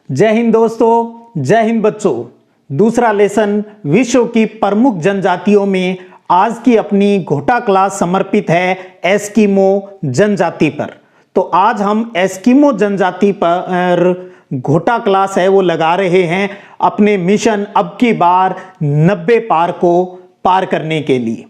जय हिंद दोस्तों, जय हिंद बच्चों। दूसरा लेसन विश्व की प्रमुख जनजातियों में आज की अपनी घोटा क्लास समर्पित है एस्किमो जनजाति पर। तो आज हम एस्किमो जनजाति पर घोटा क्लास है वो लगा रहे हैं अपने मिशन अब की बार 90 पार को पार करने के लिए।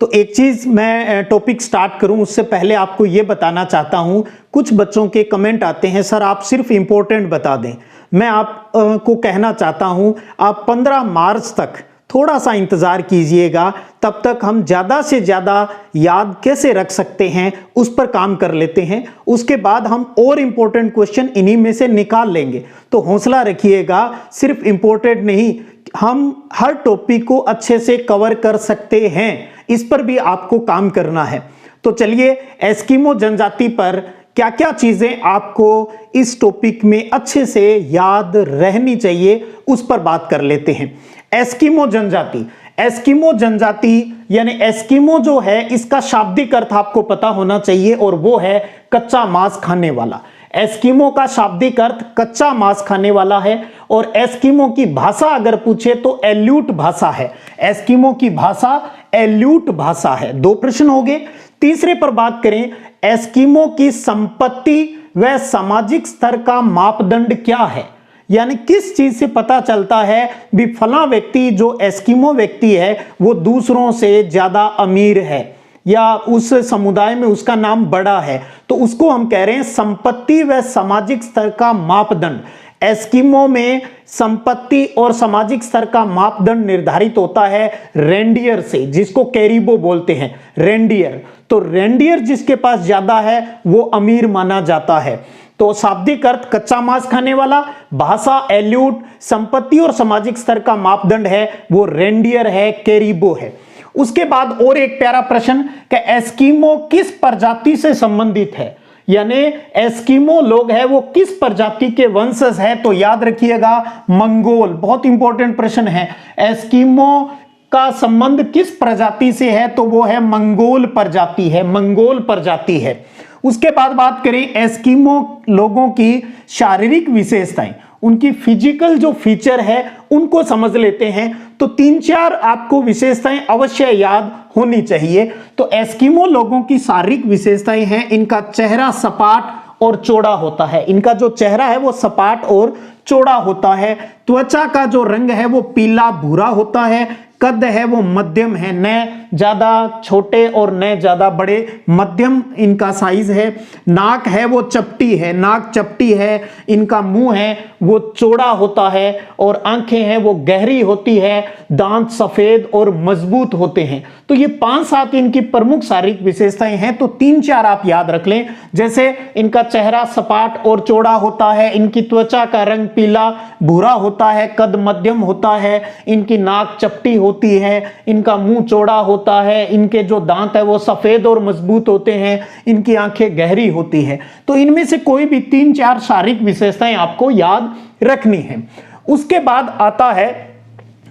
तो एक चीज मैं टॉपिक स्टार्ट करूं उससे पहले आपको ये बताना चाहता हूं, कुछ बच्चों के कमेंट आते हैं सर आप सिर्फ इंपॉर्टेंट बता दें। मैं आप को कहना चाहता हूं आप 15 मार्च तक थोड़ा सा इंतजार कीजिएगा, तब तक हम ज़्यादा से ज़्यादा याद कैसे रख सकते हैं उस पर काम कर लेते हैं। उसके बाद हम और इम्पोर्टेंट क्वेश्चन इन्हीं में से निकाल लेंगे। तो हौसला रखिएगा, सिर्फ इम्पोर्टेंट नहीं, हम हर टॉपिक को अच्छे से कवर कर सकते हैं, इस पर भी आपको काम करना है। तो चलिए एस्किमो जनजाति पर क्या क्या चीजें आपको इस टॉपिक में अच्छे से याद रहनी चाहिए उस पर बात कर लेते हैं। एस्किमो जनजाति, एस्किमो जनजाति यानी एस्किमो जो है इसका शाब्दिक अर्थ आपको पता होना चाहिए और वो है कच्चा मांस खाने वाला। एस्किमो का शाब्दिक अर्थ कच्चा मांस खाने वाला है और एस्किमो की भाषा अगर पूछे तो एल्यूट भाषा है। एस्किमो की भाषा एल्यूट भाषा है। दो प्रश्न हो गए। तीसरे पर बात करें, एस्किमो की संपत्ति व सामाजिक स्तर का मापदंड क्या है, यानी किस चीज से पता चलता है भी फला व्यक्ति जो एस्किमो व्यक्ति है वो दूसरों से ज्यादा अमीर है या उस समुदाय में उसका नाम बड़ा है, तो उसको हम कह रहे हैं संपत्ति व सामाजिक स्तर का मापदंड। एस्किमो में संपत्ति और सामाजिक स्तर का मापदंड निर्धारित होता है रेंडियर से, जिसको कैरिबो बोलते हैं, रेंडियर। तो रेंडियर जिसके पास ज्यादा है वो अमीर माना जाता है। तो शाब्दिक अर्थ कच्चा मांस खाने वाला, भाषा एल्यूट, संपत्ति और सामाजिक स्तर का मापदंड है वो रेंडियर है, कैरिबो है। उसके बाद और एक प्यारा प्रश्न कि एस्किमो किस प्रजाति से संबंधित है, यानी एस्किमो लोग हैं वो किस प्रजाति के वंशज है, तो याद रखिएगा मंगोल। बहुत इंपॉर्टेंट प्रश्न है। एस्किमो का संबंध किस प्रजाति से है, तो वो है मंगोल प्रजाति है, मंगोल प्रजाति है। उसके बाद बात करें एस्किमो लोगों की शारीरिक विशेषताएं, उनकी फिजिकल जो फीचर है उनको समझ लेते हैं। तो 3-4 आपको विशेषताएं अवश्य याद होनी चाहिए। तो एस्किमो लोगों की शारीरिक विशेषताएं हैं, इनका चेहरा सपाट और चौड़ा होता है। इनका जो चेहरा है वो सपाट और चौड़ा होता है। त्वचा का जो रंग है वो पीला भूरा होता है। कद है वो मध्यम है, न ज्यादा छोटे और न ज्यादा बड़े, मध्यम इनका साइज है। नाक है वो चपटी है, नाक चपटी है। इनका मुंह है वो चौड़ा होता है और आंखें हैं वो गहरी होती है। दांत सफेद और मजबूत होते हैं। तो ये 5-7 इनकी प्रमुख शारीरिक विशेषताएं हैं। तो 3-4 आप याद रख लें, जैसे इनका चेहरा सपाट और चौड़ा होता है, इनकी त्वचा का रंग पीला भूरा होता है, कद मध्यम होता है, इनकी नाक चपटी होती है, इनका मुंह चौड़ा होता है, इनके जो दांत है वो सफेद और मजबूत होते हैं, इनकी आंखें गहरी होती है। तो इनमें से कोई भी 3-4 शारीरिक विशेषताएं आपको याद रखनी है। उसके बाद आता है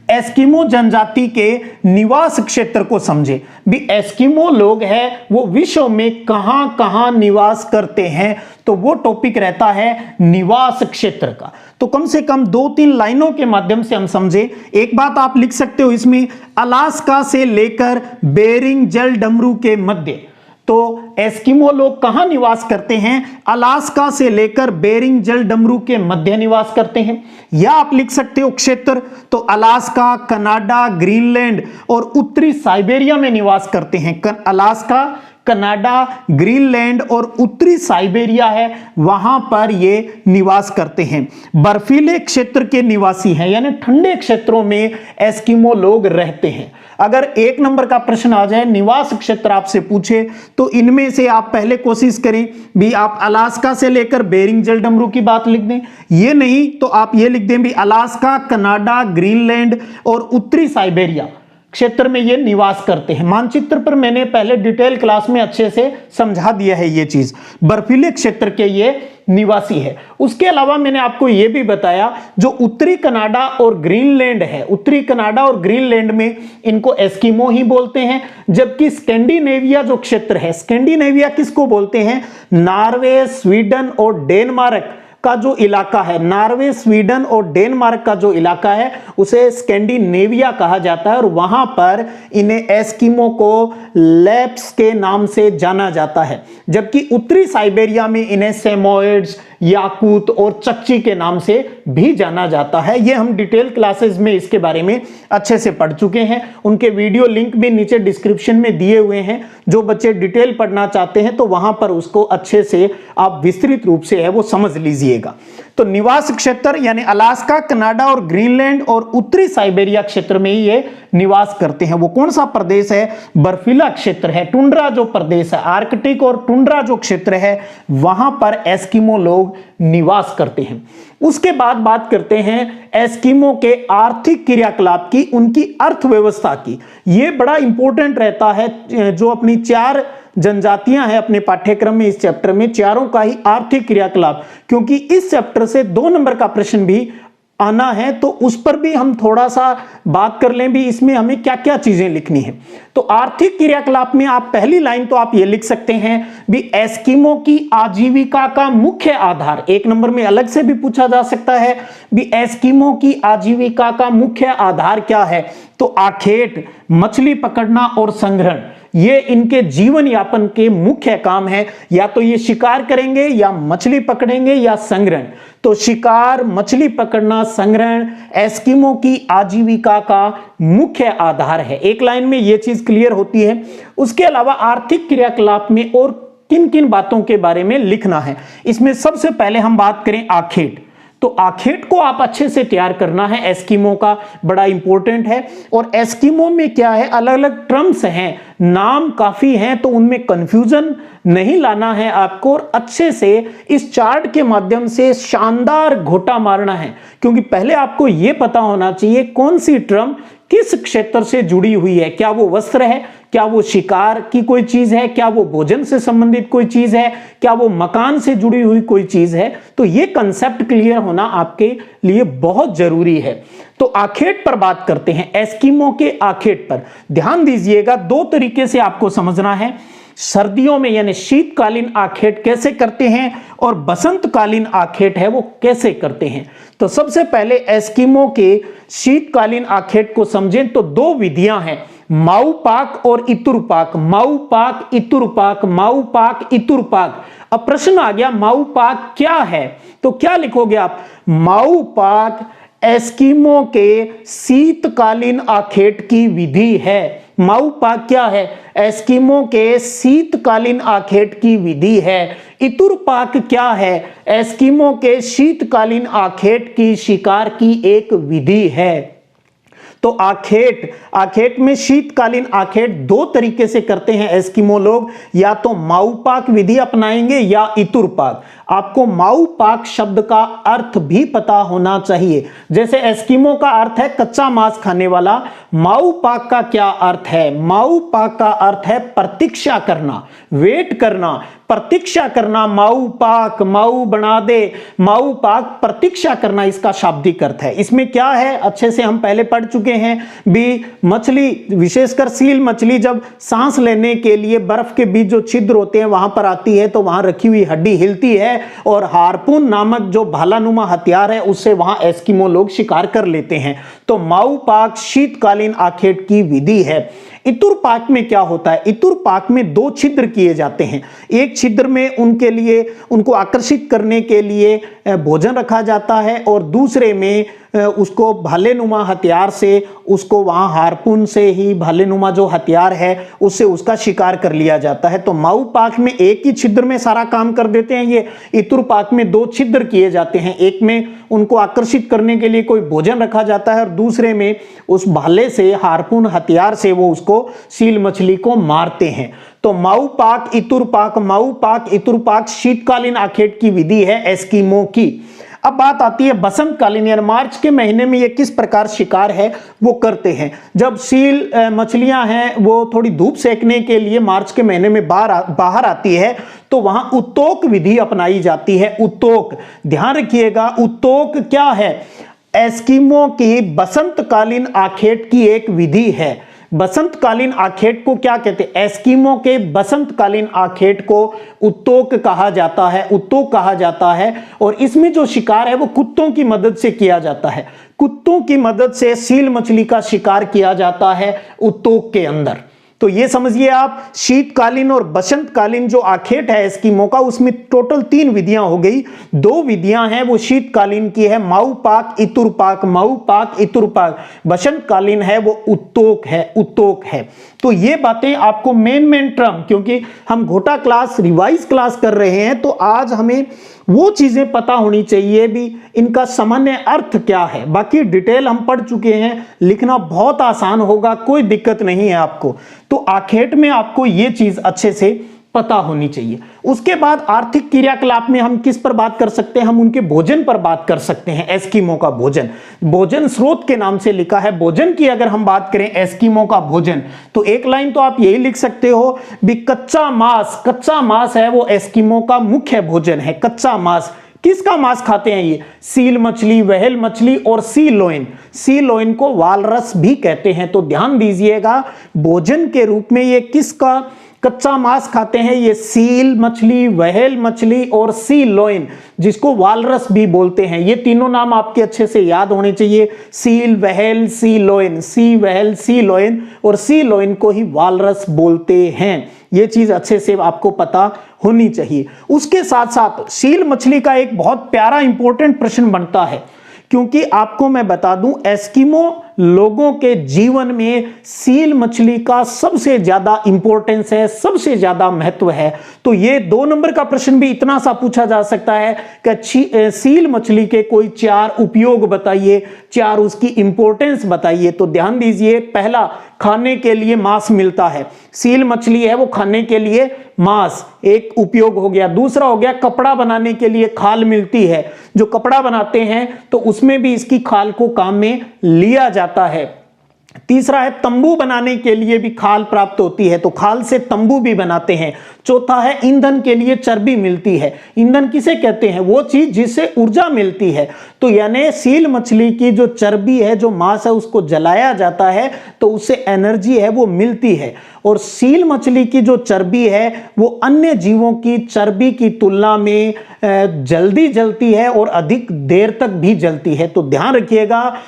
एस्किमो जनजाति के निवास क्षेत्र को समझे। भी एस्किमो लोग हैं वो विश्व में कहां कहां निवास करते हैं, तो वो टॉपिक रहता है निवास क्षेत्र का। तो कम से कम 2-3 लाइनों के माध्यम से हम समझे। एक बात आप लिख सकते हो इसमें, अलास्का से लेकर बेरिंग जल डमरू के मध्य। तो एस्किमो लोग कहां निवास करते हैं? अलास्का से लेकर बेरिंग जल डमरू के मध्य निवास करते हैं। या आप लिख सकते हो क्षेत्र, तो अलास्का, कनाडा, ग्रीनलैंड और उत्तरी साइबेरिया में निवास करते हैं। अलास्का, कनाडा, ग्रीनलैंड और उत्तरी साइबेरिया है, वहां पर ये निवास करते हैं। बर्फीले क्षेत्र के निवासी हैं, यानी ठंडे क्षेत्रों में एस्किमो लोग रहते हैं। अगर 1 नंबर का प्रश्न आ जाए निवास क्षेत्र आपसे पूछे, तो इनमें से आप पहले कोशिश करें भी आप अलास्का से लेकर बेरिंग जल डमरू की बात लिख दें। ये नहीं तो आप ये लिख दें भी अलास्का, कनाडा, ग्रीनलैंड और उत्तरी साइबेरिया क्षेत्र में ये निवास करते हैं। मानचित्र पर मैंने पहले डिटेल क्लास में अच्छे से समझा दिया है ये चीज, बर्फीले क्षेत्र के ये निवासी है। उसके अलावा मैंने आपको ये भी बताया जो उत्तरी कनाडा और ग्रीनलैंड है, उत्तरी कनाडा और ग्रीनलैंड में इनको एस्किमो ही बोलते हैं। जबकि स्कैंडिनेविया जो क्षेत्र है, स्कैंडिनेविया किसको बोलते हैं? नॉर्वे, स्वीडन और डेनमार्क का जो इलाका है, नॉर्वे, स्वीडन और डेनमार्क का जो इलाका है उसे स्कैंडिनेविया कहा जाता है और वहां पर इन्हें एस्किमो को लैप्स के नाम से जाना जाता है, जबकि उत्तरी साइबेरिया में इन्हें सेमोइड्स, याकूत और चकची के नाम से भी जाना जाता है। ये हम डिटेल क्लासेस में इसके बारे में अच्छे से पढ़ चुके हैं, उनके वीडियो लिंक भी नीचे डिस्क्रिप्शन में दिए हुए हैं। जो बच्चे डिटेल पढ़ना चाहते हैं तो वहां पर उसको अच्छे से आप विस्तृत रूप से है वो समझ लीजिएगा। तो निवास क्षेत्र यानी अलास्का, कनाडा और ग्रीनलैंड और उत्तरी साइबेरिया क्षेत्र में ही ये निवास करते हैं। वो कौन सा प्रदेश है? बर्फीला क्षेत्र है, टुंड्रा जो प्रदेश है, आर्कटिक और टुंड्रा जो क्षेत्र है वहां पर एस्किमो लोग निवास करते हैं। उसके बाद बात करते हैं एस्किमो के आर्थिक क्रियाकलाप की, उनकी अर्थव्यवस्था की। यह बड़ा इंपॉर्टेंट रहता है। जो अपनी 4 जनजातियां हैं अपने पाठ्यक्रम में, इस चैप्टर में चारों का ही आर्थिक क्रियाकलाप, क्योंकि इस चैप्टर से 2 नंबर का प्रश्न भी आना है तो उस पर भी हम थोड़ा सा बात कर लें भी इसमें हमें क्या क्या चीजें लिखनी है। तो आर्थिक क्रियाकलाप में आप पहली लाइन तो आप ये लिख सकते हैं भी एस्किमो की आजीविका का मुख्य आधार। 1 नंबर में अलग से भी पूछा जा सकता है भी एस्किमो की आजीविका का मुख्य आधार क्या है, तो आखेट, मछली पकड़ना और संग्रहण, ये इनके जीवन यापन के मुख्य काम है। या तो ये शिकार करेंगे या मछली पकड़ेंगे या संग्रहण। तो शिकार, मछली पकड़ना, संग्रहण एस्किमो की आजीविका का मुख्य आधार है। एक लाइन में ये चीज क्लियर होती है। उसके अलावा आर्थिक क्रियाकलाप में और किन किन बातों के बारे में लिखना है, इसमें सबसे पहले हम बात करें आखेट। तो आखेट को आप अच्छे से तैयार करना है, एस्किमो का बड़ा इंपॉर्टेंट है। और एस्किमो में क्या है, अलग अलग टर्म्स हैं, नाम काफी हैं, तो उनमें कंफ्यूजन नहीं लाना है आपको और अच्छे से इस चार्ट के माध्यम से शानदार घोटा मारना है, क्योंकि पहले आपको यह पता होना चाहिए कौन सी टर्म किस क्षेत्र से जुड़ी हुई है। क्या वो वस्त्र है, क्या वो शिकार की कोई चीज है, क्या वो भोजन से संबंधित कोई चीज है, क्या वो मकान से जुड़ी हुई कोई चीज है। तो ये कंसेप्ट क्लियर होना आपके लिए बहुत जरूरी है। तो आखेट पर बात करते हैं, एस्किमो के आखेट पर ध्यान दीजिएगा। 2 तरीके से आपको समझना है। सर्दियों में यानी शीतकालीन आखेट कैसे करते हैं और बसंतकालीन आखेट है वो कैसे करते हैं। तो सबसे पहले एस्किमो के शीतकालीन आखेट को समझें तो 2 विधियां हैं, माऊपाक और इतुरपाक। माऊपाक, इतुरपाक, माऊपाक, इतुरपाक। अब प्रश्न आ गया माऊपाक क्या है, तो क्या लिखोगे आप? माऊपाक एस्किमो के शीतकालीन आखेट की विधि है। माऊपाक क्या है? एस्किमो के शीतकालीन आखेट की विधि है। इतुरपाक क्या है? एस्किमो के शीतकालीन आखेट की शिकार की एक विधि है। तो आखेट में शीतकालीन आखेट 2 तरीके से करते हैं एस्किमो लोग, या तो माऊपाक विधि अपनाएंगे या इतुरपाक। आपको माऊपाक शब्द का अर्थ भी पता होना चाहिए। जैसे एस्किमो का अर्थ है कच्चा मांस खाने वाला, माऊपाक का क्या अर्थ है? माऊपाक का अर्थ है प्रतीक्षा करना, वेट करना, प्रतीक्षा करना। माऊपाक, माऊ बना दे, माऊपाक प्रतीक्षा करना इसका शाब्दिक अर्थ है। इसमें क्या है अच्छे से हम पहले पढ़ चुके हैं भी। मछली, विशेषकर सील मछली, जब सांस लेने के लिए बर्फ के बीच जो छिद्र होते हैं वहां पर आती है तो वहां रखी हुई हड्डी हिलती है और हार्पून नामक जो भालानुमा हथियार है उससे वहां एस्किमो लोग शिकार कर लेते हैं। तो माऊपाक शीतकालीन आखेट की विधि है। इतुरपाक में क्या होता है? इतुरपाक में 2 छिद्र किए जाते हैं। एक छिद्र में उनके लिए, उनको आकर्षित करने के लिए भोजन रखा जाता है और दूसरे में उसको भालेनुमा हथियार से, उसको वहां हार्पून से ही भालेनुमा जो हथियार है उससे उसका शिकार कर लिया जाता है। तो माऊपाक में एक ही छिद्र में सारा काम कर देते हैं ये। इतुरपाक में 2 छिद्र किए जाते हैं। एक में उनको आकर्षित करने के लिए कोई भोजन रखा जाता है और दूसरे में उस भाले से, हार्पून हथियार से वो उसको, सील मछली को मारते हैं। तो माऊपाक, इतुरपाक, माऊपाक, इतुरपाक शीतकालीन आखेट की विधि है एस्किमो की। अब बात आती है बसंतकालीन, यानी मार्च के महीने में ये किस प्रकार शिकार है वो करते हैं। जब सील मछलियां हैं वो थोड़ी धूप सेकने के लिए मार्च के महीने में बाहर आती है तो वहां उत्तोक विधि अपनाई जाती है। उत्तोक, ध्यान रखिएगा, उत्तोक क्या है? एस्किमो की बसंतकालीन आखेट की एक विधि है। बसंतकालीन आखेट को क्या कहते हैं? एस्किमो के बसंतकालीन आखेट को उत्तोक कहा जाता है, उत्तोक कहा जाता है। और इसमें जो शिकार है वो कुत्तों की मदद से किया जाता है, कुत्तों की मदद से सील मछली का शिकार किया जाता है उत्तोक के अंदर। तो ये समझिए आप, शीतकालीन और बसंतकालीन जो आखेट है एस्किमो का, उसमें टोटल 3 विधियां हो गई। 2 विधियां हैं वो शीतकालीन की है, माऊपाक इतुरपाक, माऊपाक इतुरपाक। बसंतकालीन है वो उत्तोक है, उत्तोक है। तो ये बातें आपको मेन टर्म, क्योंकि हम घोटा क्लास रिवाइज क्लास कर रहे हैं, तो आज हमें वो चीजें पता होनी चाहिए भी इनका सामान्य अर्थ क्या है। बाकी डिटेल हम पढ़ चुके हैं, लिखना बहुत आसान होगा, कोई दिक्कत नहीं है आपको। तो आखेट में आपको ये चीज अच्छे से पता होनी चाहिए। उसके बाद आर्थिक क्रियाकलाप में हम किस पर बात कर सकते हैं? हम उनके भोजन पर बात कर सकते हैं। एस्किमो का भोजन, भोजन स्रोत के नाम से लिखा है। भोजन की अगर हम बात करें एस्किमो का भोजन, तो एक लाइन तो आप यही लिख सकते हो भी कच्चा मांस, कच्चा मांस है वो एस्किमो का मुख्य भोजन है। कच्चा मांस, किसका मांस खाते हैं ये? सील मछली, व्हेल मछली और सी लोइन। सी लोइन को वालरस भी कहते हैं। तो ध्यान दीजिएगा, भोजन के रूप में ये किसका कच्चा मांस खाते हैं? ये सील मछली, व्हेल मछली और सी लोइन, जिसको वालरस भी बोलते हैं। ये तीनों नाम आपके अच्छे से याद होने चाहिए, सील, व्हेल, सी लोइन, सी व्हेल सी लोइन, और सी लोइन को ही वालरस बोलते हैं। ये चीज अच्छे से आपको पता होनी चाहिए। उसके साथ साथ सील मछली का एक बहुत प्यारा इंपॉर्टेंट प्रश्न बनता है, क्योंकि आपको मैं बता दूं एस्किमो लोगों के जीवन में सील मछली का सबसे ज्यादा इंपॉर्टेंस है, सबसे ज्यादा महत्व है। तो ये 2 नंबर का प्रश्न भी इतना सा पूछा जा सकता है कि सील मछली के कोई 4 उपयोग बताइए, 4 उसकी इंपॉर्टेंस बताइए। तो ध्यान दीजिए, पहला, खाने के लिए मांस मिलता है। सील मछली है वो खाने के लिए मांस, एक उपयोग हो गया। दूसरा हो गया कपड़ा बनाने के लिए खाल मिलती है, जो कपड़ा बनाते हैं तो उसमें भी इसकी खाल को काम में लिया जाता है। तीसरा है तंबू बनाने के लिए भी खाल प्राप्त होती है, तो खाल से तंबू भी बनाते हैं। चौथा है ईंधन के लिए चर्बी मिलती है। ईंधन किसे कहते हैं? वो चीज जिससे ऊर्जा मिलती है। तो यानी सील मछली की जो चर्बी है, जो मांस है, उसको जलाया जाता है तो उससे एनर्जी है वो मिलती है। और सील मछली की जो चर्बी है वो अन्य जीवों की चर्बी की तुलना में जल्दी जलती है और अधिक देर तक भी जलती है। तो ध्यान रखिएगा,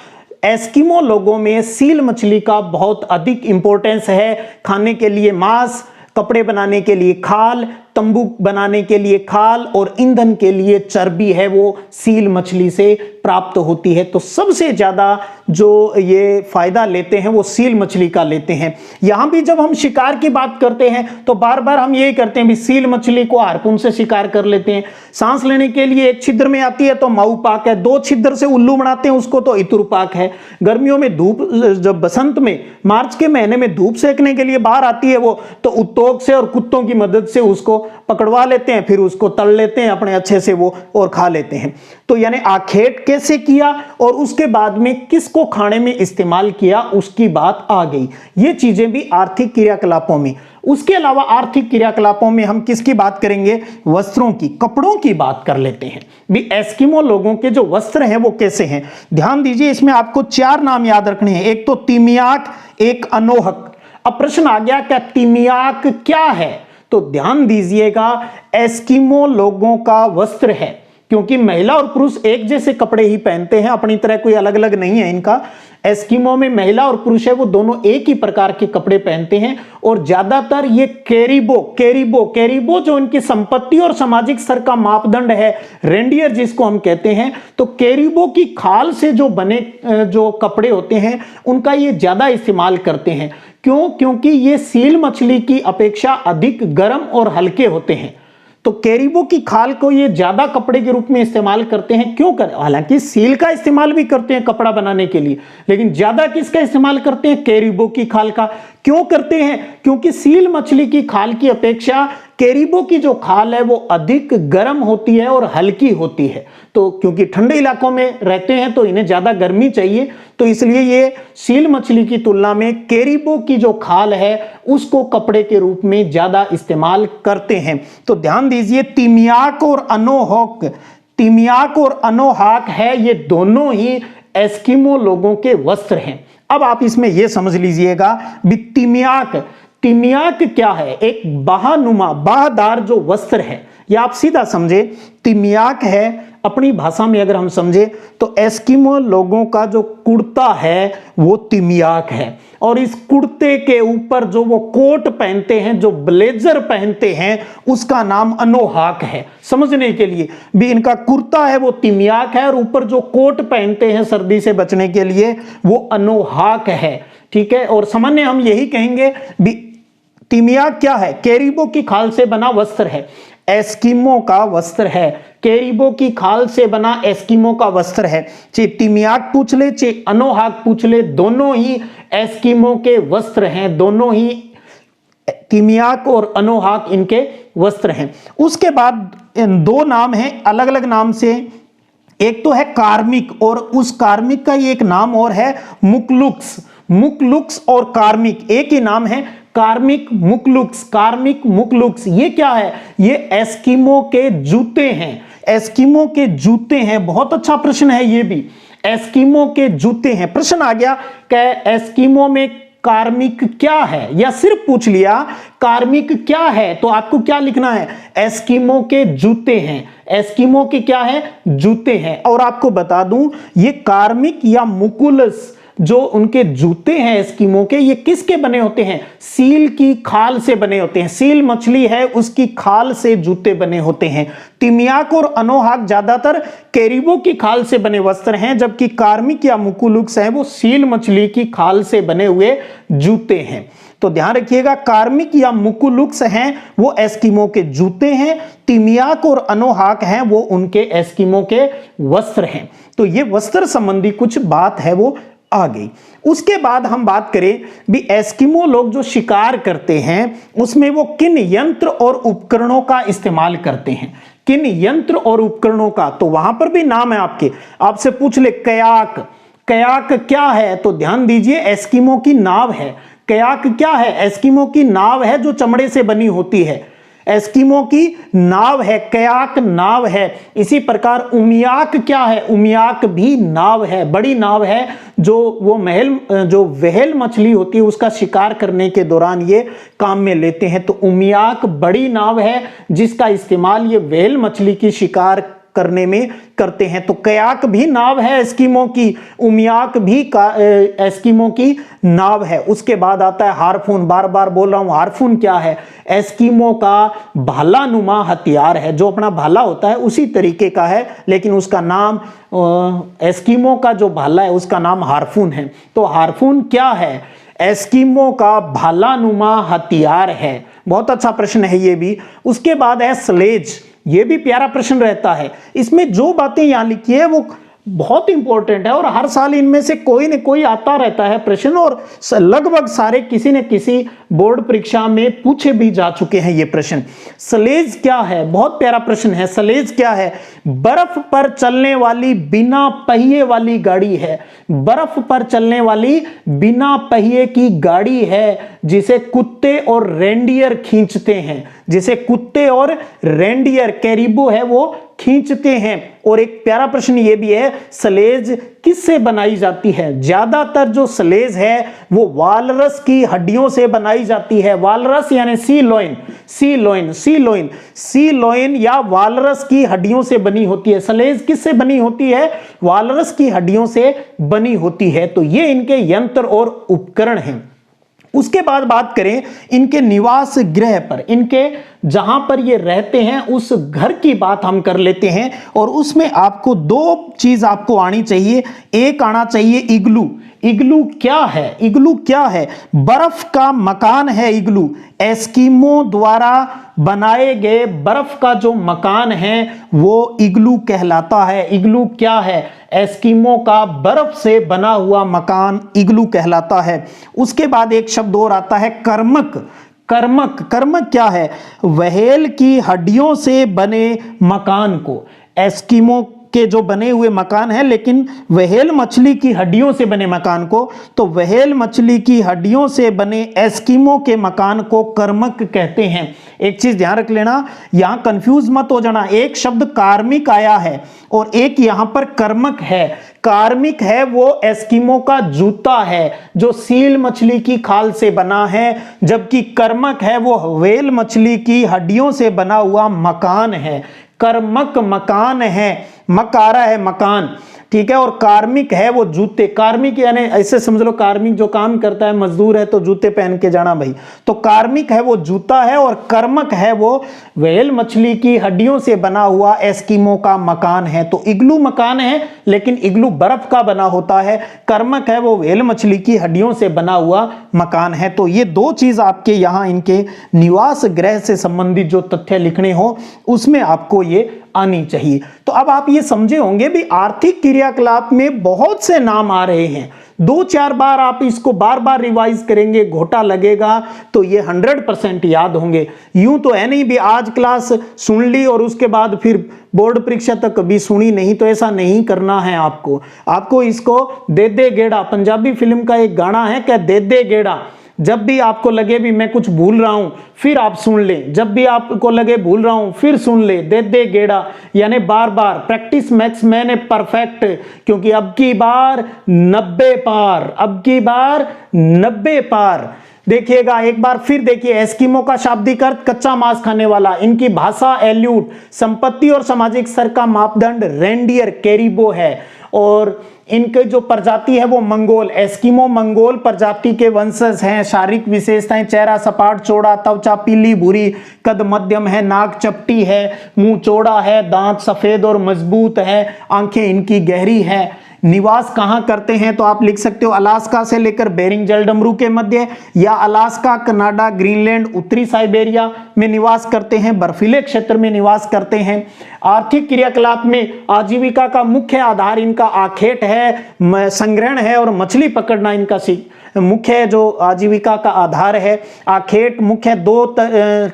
एस्किमो लोगों में सील मछली का बहुत अधिक इंपॉर्टेंस है। खाने के लिए मांस, कपड़े बनाने के लिए खाल, तंबू बनाने के लिए खाल और ईंधन के लिए चर्बी है वो सील मछली से प्राप्त होती है। तो सबसे ज्यादा जो ये फायदा लेते हैं वो सील मछली का लेते हैं। यहां भी जब हम शिकार की बात करते हैं तो बार बार हम यही करते हैं भी सील मछली को हार्पून से शिकार कर लेते हैं। सांस लेने के लिए एक छिद्र में आती है तो माऊपाक है, 2 छिद्र से उल्लू बनाते हैं उसको तो इतुरपाक है। गर्मियों में धूप, जब बसंत में मार्च के महीने में धूप सेकने के लिए बाहर आती है वो, तो उत्तोक से और कुत्तों की मदद से उसको पकड़वा लेते हैं, फिर उसको तल लेते हैं अपने अच्छे से वो और खा लेते हैं। तो यानी आखेट कैसे किया और उसके बाद में किसको खाने में इस्तेमाल किया उसकी बात आ गई। ये चीजें भी आर्थिक क्रियाकलापों में। उसके अलावा आर्थिक क्रियाकलापों में हम किसकी बात करेंगे? वस्त्रों की, कपड़ों की बात कर लेते हैं भी। एस्किमो लोगों के जो वस्त्र हैं वो कैसे हैं? ध्यान दीजिए, इसमें आपको 4 नाम याद रखने हैं। एक तो तिमियाक, एक अनोहक। अब प्रश्न आ गया क्या तिमियाक क्या है? तो ध्यान दीजिएगा, एस्किमो लोगों का वस्त्र है, क्योंकि महिला और पुरुष एक जैसे कपड़े ही पहनते हैं, अपनी तरह कोई अलग अलग नहीं है इनका। एस्किमो में महिला और पुरुष है वो दोनों एक ही प्रकार के कपड़े पहनते हैं। और ज्यादातर ये कैरिबो जो इनकी संपत्ति और सामाजिक स्तर का मापदंड है, रेंडियर जिसको हम कहते हैं, तो कैरिबो की खाल से जो बने जो कपड़े होते हैं उनका ये ज्यादा इस्तेमाल करते हैं। क्यों? क्योंकि ये सील मछली की अपेक्षा अधिक गर्म और हल्के होते हैं। तो कैरिबो की खाल को ये ज्यादा कपड़े के रूप में इस्तेमाल करते हैं। क्यों कर? हालांकि सील का इस्तेमाल भी करते हैं कपड़ा बनाने के लिए, लेकिन ज्यादा किसका इस्तेमाल करते हैं? कैरिबो की खाल का। क्यों करते हैं? क्योंकि सील मछली की खाल की अपेक्षा कैरिबो की जो खाल है वो अधिक गर्म होती है और हल्की होती है। तो क्योंकि ठंडे इलाकों में रहते हैं तो इन्हें ज्यादा गर्मी चाहिए, तो इसलिए ये सील मछली की तुलना में कैरिबो की जो खाल है उसको कपड़े के रूप में ज्यादा इस्तेमाल करते हैं। तो ध्यान दीजिए, तिमियाक और अनोहाक है, ये दोनों ही एस्किमो लोगों के वस्त्र हैं। अब आप इसमें यह समझ लीजिएगा भी तिमियाक, तिमियाक क्या है? एक बाहनुमा बाहदार जो वस्त्र है, या आप सीधा समझे तिमियाक है। अपनी भाषा में अगर हम समझे तो एस्किमो लोगों का जो कुर्ता है वो तिमियाक है, और इस कुर्ते के ऊपर जो वो कोट पहनते हैं, जो ब्लेजर पहनते हैं, उसका नाम अनोहाक है। समझने के लिए भी इनका कुर्ता है वो तिमियाक है, और ऊपर जो कोट पहनते हैं सर्दी से बचने के लिए वो अनोहाक है। ठीक है, और सामान्य हम यही कहेंगे भी तिमियाक क्या है? कैरिबो की खाल से बना वस्त्र है, एस्किमो का वस्त्र है, कैरिबो की खाल से बना एस्किमो का वस्त्र है। चाहे तिमियाक पूछ ले चाहे अनोहाक पूछ ले, दोनों ही एस्किमो के वस्त्र हैं, दोनों ही तिमियाक और अनोहाक इनके वस्त्र हैं। उसके बाद इन दो नाम हैं अलग अलग नाम से, एक तो है कार्मिक और उस कार्मिक का एक नाम और है मुकलुक्स। मुकलुक्स और कार्मिक एक ही नाम है, कार्मिक मुकलुक्स, कार्मिक मुकलुक्स। ये क्या है? ये एस्किमो के जूते हैं, एस्किमो के जूते हैं। बहुत अच्छा प्रश्न है ये भी, एस्किमो के जूते हैं। प्रश्न आ गया कि एस्किमो में कार्मिक क्या है, या सिर्फ पूछ लिया कार्मिक क्या है, तो आपको क्या लिखना है? एस्किमो के जूते हैं, एस्किमो के क्या है? जूते हैं। और आपको बता दूं ये कार्मिक या मुकुलस जो उनके जूते हैं एस्किमो के, ये किसके बने होते हैं? सील की खाल से बने होते हैं। सील मछली है उसकी खाल से जूते बने होते हैं। तिमियाक और अनोहाक ज्यादातर कैरिबो की खाल से बने वस्त्र हैं, जबकि कार्मिक या मुकुलुक्स है वो सील मछली की खाल से बने हुए जूते हैं। तो ध्यान रखिएगा, कार्मिक या मुकुलुक्स हैं वो एस्किमो के जूते हैं, तिमियाक और अनोहाक हैं वो उनके एस्किमो के वस्त्र हैं। तो ये वस्त्र संबंधी कुछ बात है वो आ गई। उसके बाद हम बात करें भी एस्किमो लोग जो शिकार करते हैं उसमें वो किन यंत्र और उपकरणों का इस्तेमाल करते हैं, किन यंत्र और उपकरणों का? तो वहां पर भी नाम है आपके, आपसे पूछ ले कयाक, कयाक क्या है? तो ध्यान दीजिए एस्किमो की नाव है। कयाक क्या है? एस्किमो की नाव है जो चमड़े से बनी होती है, एस्किमो की नाव है, कयाक नाव है। इसी प्रकार उमियाक क्या है? उमियाक भी नाव है, बड़ी नाव है जो वो जो व्हेल मछली होती है उसका शिकार करने के दौरान ये काम में लेते हैं। तो उमियाक बड़ी नाव है जिसका इस्तेमाल ये व्हेल मछली की शिकार करने में करते हैं। तो कयाक भी नाव है एस्किमो की, उमियाक भी एस्किमो की नाव है। उसके बाद आता है हार्पून। बार बार बोल रहा हूं, हार्पून क्या है? एस्किमो का भालानुमा हथियार है, जो अपना भाला होता है उसी तरीके का है, लेकिन उसका नाम एस्किमो का जो भाला है उसका नाम हार्पून है। तो हार्पून क्या है? एस्किमो का भालानुमा हथियार है। बहुत अच्छा प्रश्न है ये भी। उसके बाद है स्लेज, ये भी प्यारा प्रश्न रहता है। इसमें जो बातें यहां लिखी है वो बहुत इंपॉर्टेंट है और हर साल इनमें से कोई न कोई आता रहता है प्रश्न, और लगभग सारे किसी न किसी बोर्ड परीक्षा में पूछे भी जा चुके हैं ये प्रश्न। स्लेज क्या है? बहुत प्यारा प्रश्न है। स्लेज क्या है? बर्फ पर चलने वाली बिना पहिए वाली गाड़ी है, बर्फ पर चलने वाली बिना पहिए की गाड़ी है जिसे कुत्ते और रेंडियर खींचते हैं, जिसे कुत्ते और रेंडियर कैरिबो है वो खींचते हैं। और एक प्यारा प्रश्न ये भी है, स्लेज किससे बनाई जाती है? ज्यादातर जो स्लेज है वो वालरस की हड्डियों से बनाई जाती है। वालरस यानी सी लोइन, सी लोइन, सी लोइन, सी लोइन या वालरस की हड्डियों से बनी होती है। स्लेज किससे बनी होती है? वालरस की हड्डियों से बनी होती है। तो ये इनके यंत्र और उपकरण हैं। उसके बाद बात करें इनके निवास गृह पर, इनके जहां पर ये रहते हैं उस घर की बात हम कर लेते हैं। और उसमें आपको दो चीज आपको आनी चाहिए। एक आना चाहिए इग्लू। इग्लू क्या है? इग्लू क्या है? बर्फ का मकान है इग्लू। एस्किमो द्वारा बनाए गए बर्फ का जो मकान है वो इग्लू कहलाता है। इग्लू क्या है? एस्किमो का बर्फ से बना हुआ मकान इग्लू कहलाता है। उसके बाद एक शब्द और आता है कर्मक। कर्मक, कर्मक क्या है? व्हेल की हड्डियों से बने मकान को, एस्किमो के जो बने हुए मकान है लेकिन व्हेल मछली की हड्डियों से बने मकान को, तो व्हेल मछली की हड्डियों से बने एस्किमो के मकान को कर्मक कहते हैं। एक चीज ध्यान रख लेना, यहां कंफ्यूज मत हो जाना। एक शब्द कार्मिक आया है और एक यहां पर कर्मक है। कार्मिक है वो एस्किमो का जूता है जो सील मछली की खाल से बना है, जबकि कर्मक है वो व्हेल मछली की हड्डियों से बना हुआ मकान है। कर्मक मकान है, मकारा है मकान, ठीक है। और कार्मिक है वो जूते। कार्मिक यानी ऐसे समझ लो, कार्मिक जो काम करता है, मजदूर है तो जूते पहन के जाना भाई। तो कार्मिक है वो जूता है और कर्मक है वो व्हेल मछली की हड्डियों से बना हुआ एस्किमो का मकान है। तो इग्लू मकान है लेकिन इग्लू बर्फ का बना होता है। कर्मक है वो व्हेल मछली की हड्डियों से बना हुआ मकान है। तो ये दो चीज आपके यहां इनके निवास गृह से संबंधित जो तथ्य लिखने हो उसमें आपको ये आनी चाहिए। तो अब आप ये समझे होंगे भी आर्थिक क्रियाकलाप में बहुत से नाम आ रहे हैं। 2-4 बार आप इसको बार बार रिवाइज करेंगे, घोटा लगेगा तो ये 100% याद होंगे। यूं तो है नहीं भी आज क्लास सुन ली और उसके बाद फिर बोर्ड परीक्षा तक कभी सुनी नहीं, तो ऐसा नहीं करना है आपको। आपको इसको दे दे गेड़ा, पंजाबी फिल्म का एक गाना है क्या, दे दे गेड़ा। जब भी आपको लगे भी मैं कुछ भूल रहा हूं फिर आप सुन ले, जब भी आपको लगे भूल रहा हूं फिर सुन ले, दे दे गेड़ा। यानी बार बार प्रैक्टिस मैक्स मैंने परफेक्ट, क्योंकि अब की बार 90 पार, अब की बार 90 पार। देखिएगा एक बार फिर देखिए, एस्किमो का शाब्दिक अर्थ कच्चा मांस खाने वाला, इनकी भाषा एल्यूट, संपत्ति और सामाजिक स्तर का मापदंड रेंडियर कैरिबो है, और इनके जो प्रजाति है वो मंगोल, एस्किमो मंगोल प्रजाति के वंशज हैं। शारीरिक विशेषताएं, चेहरा सपाट चौड़ा, त्वचा पीली भूरी, कद मध्यम है, नाक चपटी है, मुंह चौड़ा है, दांत सफेद और मजबूत है, आंखें इनकी गहरी है। निवास कहां करते हैं तो आप लिख सकते हो अलास्का से लेकर बेरिंग जलडमरू के मध्य, या अलास्का, कनाडा, ग्रीनलैंड, उत्तरी साइबेरिया में निवास करते हैं, बर्फीले क्षेत्र में निवास करते हैं। आर्थिक क्रियाकलाप में आजीविका का मुख्य आधार इनका आखेट है, संग्रहण है और मछली पकड़ना इनका मुख्य जो आजीविका का आधार है। आखेट मुख्य 2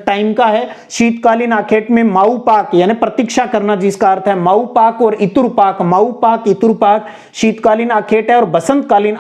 टाइम का है। शीतकालीन आखेट में माऊ पाक यानी प्रतीक्षा करना, जिसका अर्थ है माऊ पाक और इतुर पाक, माऊ पाक इतुर पाक शीतकालीन आखेट है, और बसंतकालीन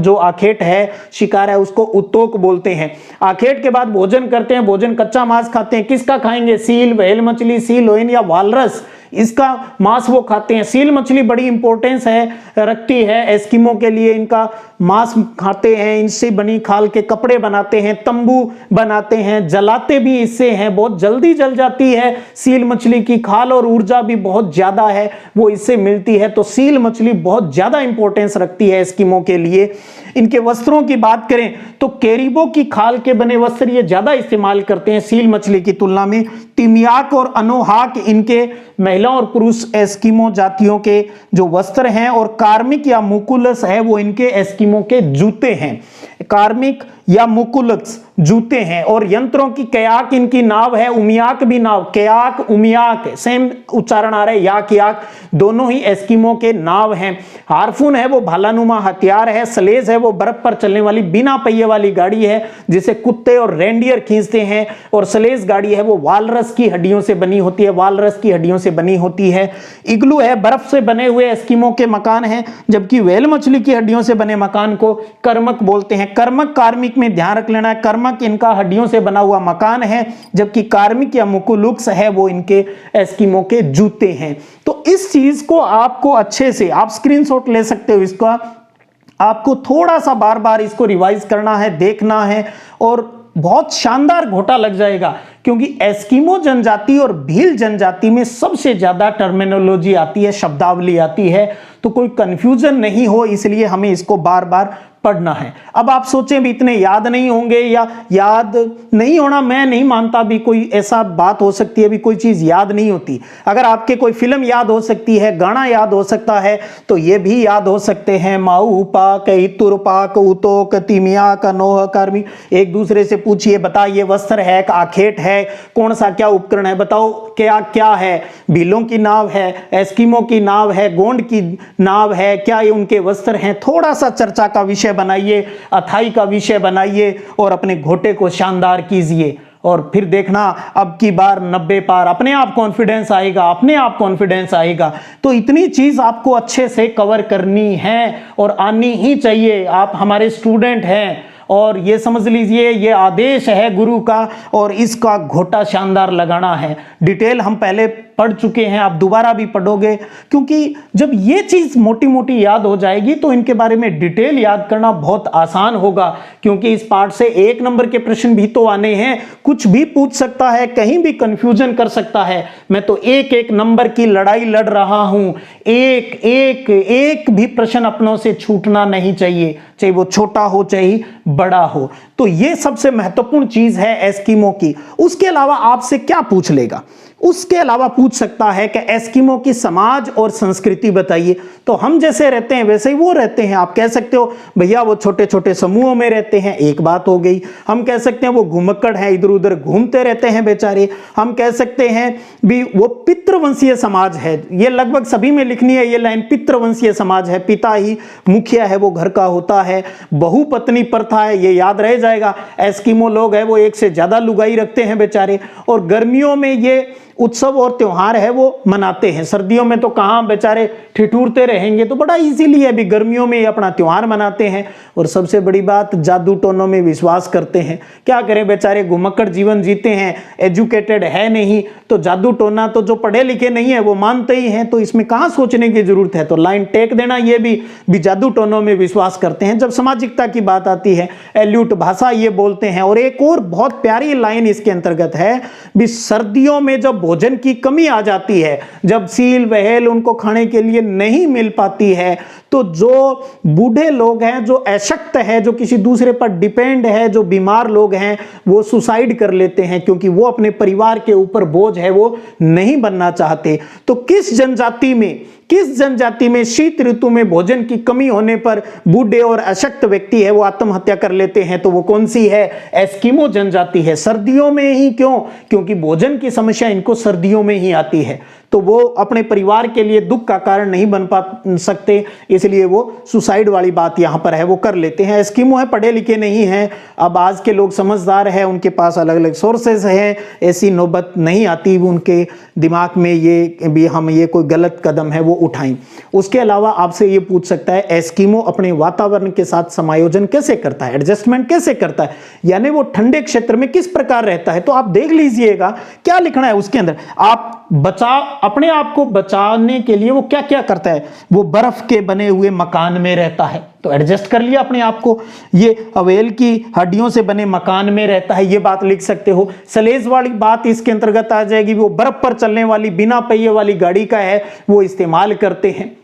जो आखेट है शिकार है उसको उत्तोक बोलते हैं। आखेट के बाद भोजन करते हैं, भोजन कच्चा मांस खाते हैं। किसका खाएंगे, सील, व्हेल मछली, सील ओइन या वालरस, इसका मांस वो खाते हैं। सील मछली बड़ी इंपॉर्टेंस है रखती है एस्किमो के लिए, इनका मांस खाते हैं, इनसे बनी खाल के कपड़े बनाते हैं, तंबू बनाते हैं, जलाते भी इससे हैं, बहुत जल्दी जल जाती है सील मछली की खाल और ऊर्जा भी बहुत ज्यादा है वो इससे मिलती है। तो सील मछली बहुत ज्यादा इंपॉर्टेंस रखती है एस्किमो के लिए। इनके वस्त्रों की बात करें तो कैरिबो की खाल के बने वस्त्र ये ज्यादा इस्तेमाल करते हैं सील मछली की तुलना में। तिमियाक और अनोहाक इनके महिला और पुरुष एस्किमो जातियों के जो वस्त्र हैं, और कार्मिक या मुकुलस है वो इनके एस्किमो के जूते हैं। कार्मिक या मुकुलस जूते हैं। और यंत्रों की कयाक इनकी नाव है, उमियाक भी नाव, कयाक उमियाक सेम उच्चारण आ रहा है, याक याक दोनों ही एस्किमो के नाव हैं। हार्पून है वो भालानुमा हथियार है। स्लेज है वो बर्फ पर चलने वाली बिना पहिए वाली गाड़ी है जिसे कुत्ते और रेंडियर खींचते हैं। और स्लेज गाड़ी है वो वालरस की हड्डियों से बनी होती है, वालरस की हड्डियों से बनी होती है। इग्लू है बर्फ से बने हुए एस्किमो के मकान हैं, जबकि व्हेल मछली की हड्डियों से बने मकान को कर्मक बोलते हैं। कर्मक कार्मिक में ध्यान रख लेना है, कर्मक इनका हड्डियों से बना हुआ मकान है, जबकि कार्मिक या मुकुलुक्स है वो इनके एस्किमो के जूते हैं। तो इस चीज को आपको अच्छे से आप स्क्रीनशॉट ले सकते हो, इसका आपको थोड़ा सा बार बार इसको रिवाइज करना है, देखना है, और बहुत शानदार घोटा लग जाएगा। क्योंकि एस्किमो जनजाति और भील जनजाति में सबसे ज्यादा टर्मिनोलॉजी आती है, शब्दावली आती है, तो कोई कंफ्यूजन नहीं हो, इसलिए हमें इसको बार बार पढ़ना है। अब आप सोचें भी इतने याद नहीं होंगे या याद नहीं होना, मैं नहीं मानता भी कोई ऐसा बात हो सकती है भी कोई चीज याद नहीं होती। अगर आपके कोई फिल्म याद हो सकती है, गाना याद हो सकता है, तो ये भी याद हो सकते हैं। माऊ पाक, इतुर पाक, उतोक, तिमिया, कनोह, कर्मी। एक दूसरे से पूछिए, बताइए वस्त्र है, आखेट है, कौन सा क्या उपकरण है, बताओ क्या क्या है। भीलों की नाव है, एस्किमो की नाव है, गोंड की नाव है, क्या ये उनके वस्त्र हैं। थोड़ा सा चर्चा का विषय बनाइए, अथाई का विषय बनाइए और अपने घोटे को शानदार कीजिए। और फिर देखना अब की बार 90 पार, अपने आप कॉन्फिडेंस आएगा, अपने आप कॉन्फिडेंस आएगा। तो इतनी चीज आपको अच्छे से कवर करनी है और आनी ही चाहिए। आप हमारे स्टूडेंट हैं और ये समझ लीजिए ये आदेश है गुरु का, और इसका घोटा शानदार लगाना है। डिटेल हम पहले पढ़ चुके हैं, आप दोबारा भी पढ़ोगे, क्योंकि जब ये चीज मोटी मोटी याद हो जाएगी तो इनके बारे में डिटेल याद करना बहुत आसान होगा, क्योंकि इस पार्ट से 1 नंबर के प्रश्न भी तो आने हैं, कुछ भी पूछ सकता है, कहीं भी कंफ्यूजन कर सकता है। मैं तो एक एक नंबर की लड़ाई लड़ रहा हूं, एक एक एक भी प्रश्न अपनों से छूटना नहीं चाहिए, चाहे वो छोटा हो चाहे बड़ा हो। तो ये सबसे महत्वपूर्ण चीज है एस्किमो की। उसके अलावा आपसे क्या पूछ लेगा? उसके अलावा पूछ सकता है कि एस्किमो की समाज और संस्कृति बताइए। तो हम जैसे रहते हैं वैसे ही वो रहते हैं। आप कह सकते हो भैया वो छोटे छोटे समूहों में रहते हैं, एक बात हो गई। हम कह सकते हैं वो घुमक्कड़ हैं, इधर उधर घूमते रहते हैं बेचारे। हम कह सकते हैं भी वो पितृवंशीय समाज है, ये लगभग सभी में लिखनी है ये लाइन, पितृवंशीय समाज है, पिता ही मुखिया है, वो घर का होता है, बहुपत्नी प्रथा है, ये याद रह जाएगा। एस्किमो लोग है वो एक से ज्यादा लुगाई रखते हैं बेचारे, और गर्मियों में ये उत्सव और त्योहार है वो मनाते हैं। सर्दियों में तो कहां बेचारे ठिठुरते रहेंगे, तो बड़ा इजीली है, अभी गर्मियों में ये अपना त्योहार मनाते हैं। और सबसे बड़ी बात, जादू टोनों में विश्वास करते हैं। क्या करें बेचारे, घुमक्कड़ जीवन जीते हैं, एजुकेटेड है नहीं, तो जादू टोना तो जो पढ़े लिखे नहीं है वो मानते ही हैं, तो इसमें कहां सोचने की जरूरत है। तो लाइन टेक देना, ये भी जादू टोनों में विश्वास करते हैं। जब सामाजिकता की बात आती है, एल्यूट भाषा ये बोलते हैं। और एक और बहुत प्यारी लाइन इसके अंतर्गत है भी, सर्दियों में जब भोजन की कमी आ जाती है, जब सील वहेल उनको खाने के लिए नहीं मिल पाती है, तो जो बूढ़े लोग हैं, जो अशक्त है, जो किसी दूसरे पर डिपेंड है, जो बीमार लोग हैं, वो सुसाइड कर लेते हैं, क्योंकि वो अपने परिवार के ऊपर बोझ है, वो नहीं बनना चाहते। तो किस जनजाति में शीत ऋतु में भोजन की कमी होने पर बूढ़े और अशक्त व्यक्ति है वो आत्महत्या कर लेते हैं? तो वो कौन सी है? एस्किमो जनजाति है। सर्दियों में ही क्यों? क्योंकि भोजन की समस्या इनको सर्दियों में ही आती है, तो वो अपने परिवार के लिए दुख का कारण नहीं बन सकते, इसलिए वो सुसाइड वाली बात यहां पर है, वो कर लेते हैं। एस्किमो है, पढ़े लिखे नहीं हैं। अब आज के लोग समझदार हैं, उनके पास अलग अलग सोर्सेस हैं, ऐसी नौबत नहीं आती उनके दिमाग में ये भी हम ये कोई गलत कदम है वो उठाएं। उसके अलावा आपसे ये पूछ सकता है, एस्किमो अपने वातावरण के साथ समायोजन कैसे करता है, एडजस्टमेंट कैसे करता है, यानी वो ठंडे क्षेत्र में किस प्रकार रहता है। तो आप देख लीजिएगा क्या लिखना है उसके अंदर। आप अपने आप को बचाने के लिए वो क्या क्या करता है, वो बर्फ के बने हुए मकान में रहता है, तो एडजस्ट कर लिया अपने आप को। ये अवेल की हड्डियों से बने मकान में रहता है, ये बात लिख सकते हो। सलेज वाली बात इसके अंतर्गत आ जाएगी, वो बर्फ पर चलने वाली बिना पहिए वाली गाड़ी का है वो इस्तेमाल करते हैं।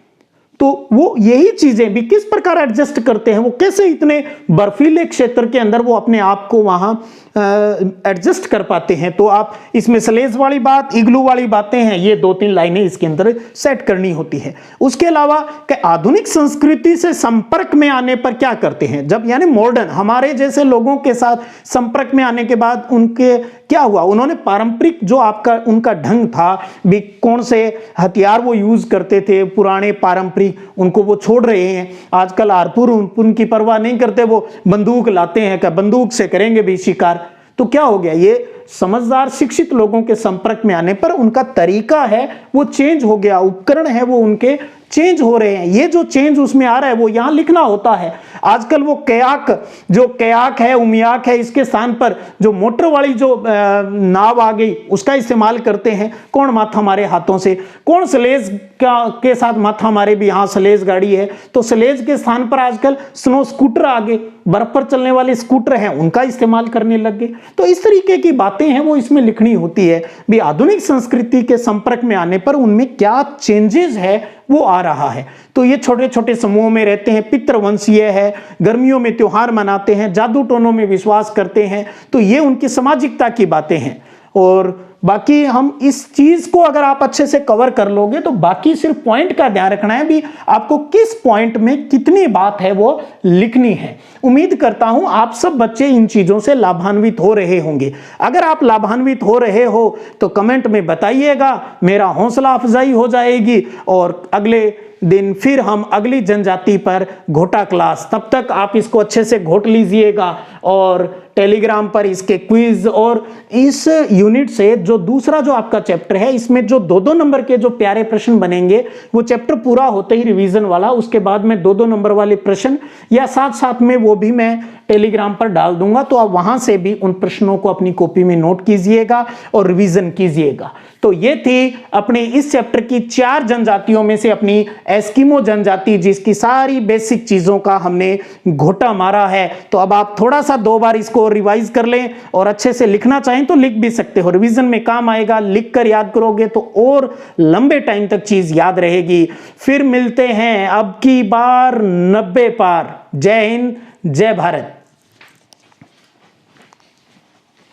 तो वो यही चीजें भी किस प्रकार एडजस्ट करते हैं, वो कैसे इतने बर्फीले क्षेत्र के अंदर वो अपने आप को वहां एडजस्ट कर पाते हैं। तो आप इसमें सलेज वाली बात, इग्लू वाली बातें हैं, ये 2-3 लाइनें इसके अंदर सेट करनी होती है। उसके अलावा कि आधुनिक संस्कृति से संपर्क में आने पर क्या करते हैं, जब यानी मॉडर्न हमारे जैसे लोगों के साथ संपर्क में आने के बाद उनके क्या हुआ, उन्होंने पारंपरिक जो आपका उनका ढंग था भी, कौन से हथियार वो यूज करते थे पुराने पारंपरिक, उनको वो छोड़ रहे हैं। आजकल हारपुर उनकी परवाह नहीं करते, वो बंदूक लाते हैं, क्या बंदूक से करेंगे भी शिकार। तो क्या हो गया, ये समझदार शिक्षित लोगों के संपर्क में आने पर उनका तरीका है वो चेंज हो गया, उपकरण है वो उनके चेंज हो रहे हैं। ये जो चेंज उसमें आ रहा है वो यहां लिखना होता है। आजकल वो कयाक है, उमियाक है, इसके स्थान पर जो मोटर वाली जो नाव आ गई उसका इस्तेमाल करते हैं। कौन माथा हमारे हाथों से, कौन सलेज के साथ माथा हमारे भी, यहाँ सलेज गाड़ी है तो सलेज के स्थान पर आजकल स्नो स्कूटर आ गए, बर्फ पर चलने वाले स्कूटर हैं उनका इस्तेमाल करने लग गए। तो इस तरीके की बातें हैं वो इसमें लिखनी होती है भी, आधुनिक संस्कृति के संपर्क में आने पर उनमें क्या चेंजेस है वो आ रहा है। तो ये छोटे छोटे समूहों में रहते हैं, पितृवंशीय है, गर्मियों में त्योहार मनाते हैं, जादू टोनों में विश्वास करते हैं। तो ये उनकी सामाजिकता की बातें हैं। और बाकी हम इस चीज को अगर आप अच्छे से कवर कर लोगे तो बाकी सिर्फ पॉइंट का ध्यान रखना है भी, आपको किस पॉइंट में कितनी बात है वो लिखनी है। उम्मीद करता हूं आप सब बच्चे इन चीजों से लाभान्वित हो रहे होंगे। अगर आप लाभान्वित हो रहे हो तो कमेंट में बताइएगा, मेरा हौसला अफजाई हो जाएगी। और अगले दिन फिर हम अगली जनजाति पर घोटा क्लास, तब तक आप इसको अच्छे से घोट लीजिएगा। और टेलीग्राम पर इसके क्विज और इस यूनिट से जो दूसरा जो आपका चैप्टर है, इसमें जो 2-2 नंबर के जो प्यारे प्रश्न बनेंगे, वो चैप्टर पूरा होते ही रिवीजन वाला, उसके बाद में 2-2 नंबर वाले प्रश्न या साथ साथ में वो भी मैं टेलीग्राम पर डाल दूंगा। तो आप वहां से भी उन प्रश्नों को अपनी कॉपी में नोट कीजिएगा और रिवीजन कीजिएगा। तो ये थी अपने इस चैप्टर की 4 जनजातियों में से अपनी एस्किमो जनजाति, जिसकी सारी बेसिक चीजों का हमने घोटा मारा है। तो अब आप थोड़ा सा 2 बार इसको रिवाइज कर लें और अच्छे से लिखना चाहें तो लिख भी सकते हो, रिवीजन में काम आएगा। लिख कर याद करोगे तो और लंबे टाइम तक चीज याद रहेगी। फिर मिलते हैं अब की बार 90 पार। जय हिंद, जय भारत।